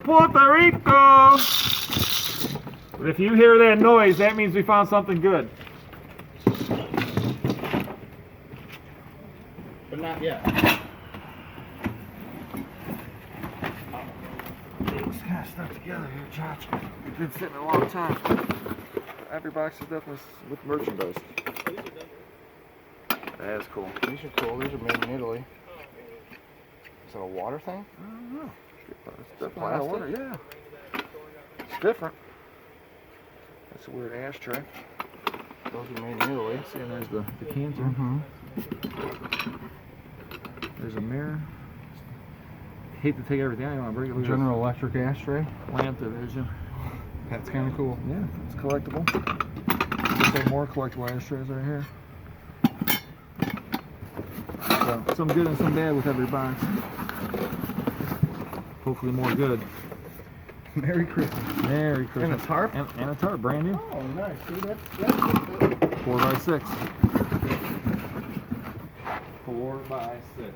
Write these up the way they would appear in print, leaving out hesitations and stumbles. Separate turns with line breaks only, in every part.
Puerto Rico! But if you hear that noise, that means we found something good.
But not yet.
It's kind of stuck together here, Josh. It's been sitting a long time. Every box is definitely with merchandise. That is cool.
These are cool. These are made in Italy. Is that a water thing?
I don't know. It's definitely
plastic?
water, yeah. It's different. That's a weird ashtray.
Those are made in Italy.
See, and there's the decanter.
Mm-hmm.
There's a mirror. Hate to take everything out. You want to break it.
General Electric ashtray.
Lamp division.
That's kind of cool.
Yeah, it's collectible. Some more collectible ashtrays right here. So, some good and some bad with every box. Hopefully more good.
Merry Christmas.
Merry Christmas.
And a tarp?
And a tarp, brand new.
Oh, nice. See, that's
4x6. 4x6.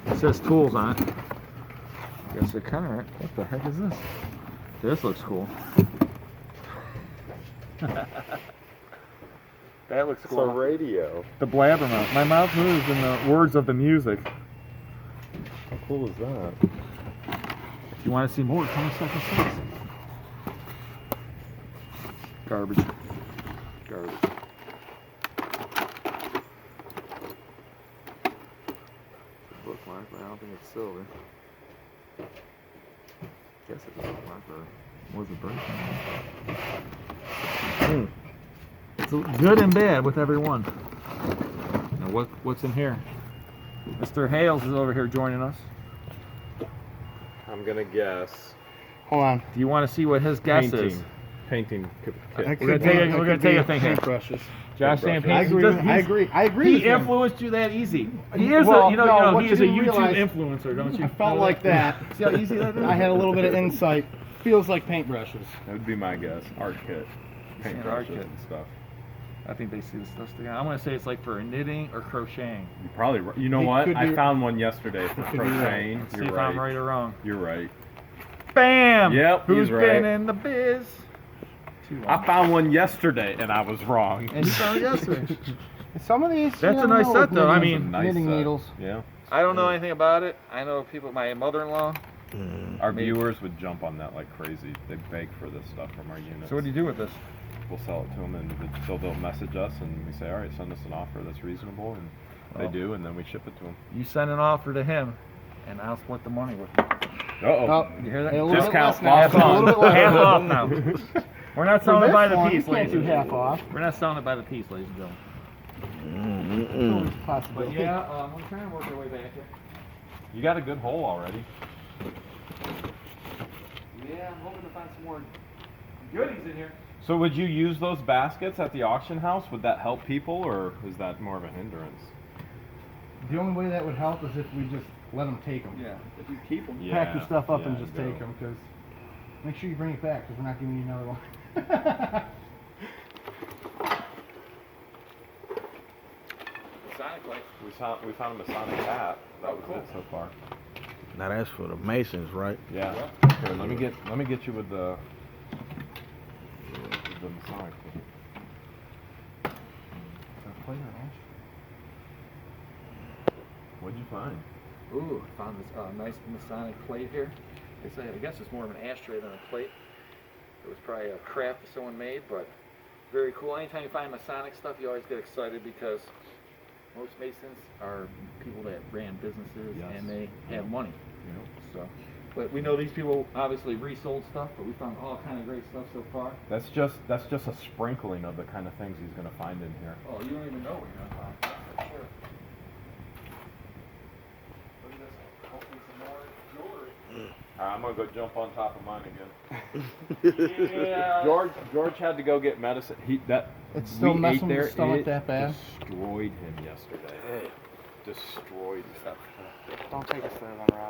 It says tools on it. Guess they're kind of right. What the heck is this? This looks cool. That looks cool.
It's a radio.
The blabbermouth. My mouth moves in the words of the music.
How cool is that?
If you want to see more, come to second six. Garbage. Garbage. It looks like, but I don't think it's silver. Guess it doesn't look like, or was it breaking? It's good and bad with every one. Now what's in here? Mr. Hales is over here joining us.
I'm gonna guess.
Hold on.
Do you want to see what his guess is?
Painting kit.
We're gonna take a thing here.
Paintbrushes.
Josh saying
I agree. I agree.
He
with him.
influenced you that easy. He is
Well,
he is a YouTube influencer, don't you?
I felt like that.
See how easy that is?
I had a little bit of insight. Feels like paintbrushes.
That would be my guess. Art kit. Paint
art
brushes
kit.
and stuff.
I think they see the stuff together. I'm gonna say it's like for knitting or crocheting.
You probably. You know
It
what?
could
I
be-
found one yesterday for
could be right.
crocheting.
Let's see
You're
if
right.
I'm right or wrong.
You're right.
Bam!
Yep,
Who's
he's
been
right.
in the biz?
I found one yesterday and I was wrong.
And you found it yesterday.
Some of these.
That's
you
a nice
know,
set, though. I
knitting-
mean,
Nice
knitting
set.
needles.
Yeah.
I don't know anything about it. I know people. My mother-in-law.
Our
Maybe.
viewers would jump on that like crazy. They beg for this stuff from our units.
So what do you do with this?
We'll sell it to them, and they'll message us, and we say, all right, send us an offer that's reasonable, and
Well.
they do, and then we ship it to them.
You send an offer to him, and I'll split the money with you.
Uh-oh.
You hear that?
Hey, a little bit
Discount,
less now.
lost
A little bit less.
Half off now. We're not selling it by the piece,
you can't
ladies
do
and
half
gentlemen.
off.
We're not selling it by the piece, ladies and gentlemen.
Possibly.
But yeah, I'm trying to work our way back here.
You got a good hole already.
Yeah, I'm hoping to find some more goodies in here.
So would you use those baskets at the auction house? Would that help people, or is that more of a hindrance?
The only way that would help is if we just let them take them.
Yeah, if you keep them.
Pack your stuff up and
yeah,
just
go.
take them, because make sure you bring it back, because we're not giving you another one.
Sonically.
We found a Masonic hat. That was it so far.
Now that's for the Masons, right?
Yeah. Here, let me get you with the Masonic thing. What'd you find?
Ooh, found this nice Masonic plate here. I guess it's more of an ashtray than a plate. It was probably a craft that someone made, but very cool. Anytime you find Masonic stuff, you always get excited because most Masons are people that ran businesses and they have money.
You know?
So, but we know these people obviously resold stuff, but we found all kind of great stuff so far.
That's just a sprinkling of the kind of things he's gonna find in here.
Oh, you don't even know what you're gonna find. That's for sure. Look at this. Hopefully some more jewelry.
I'm gonna go jump on top of mine again.
Yeah.
George had to go get medicine.
It's still
we
messing
ate
with
there,
the stomach
it
that bad?
Destroyed him yesterday. Destroyed him.
Don't take us there, then, Rob.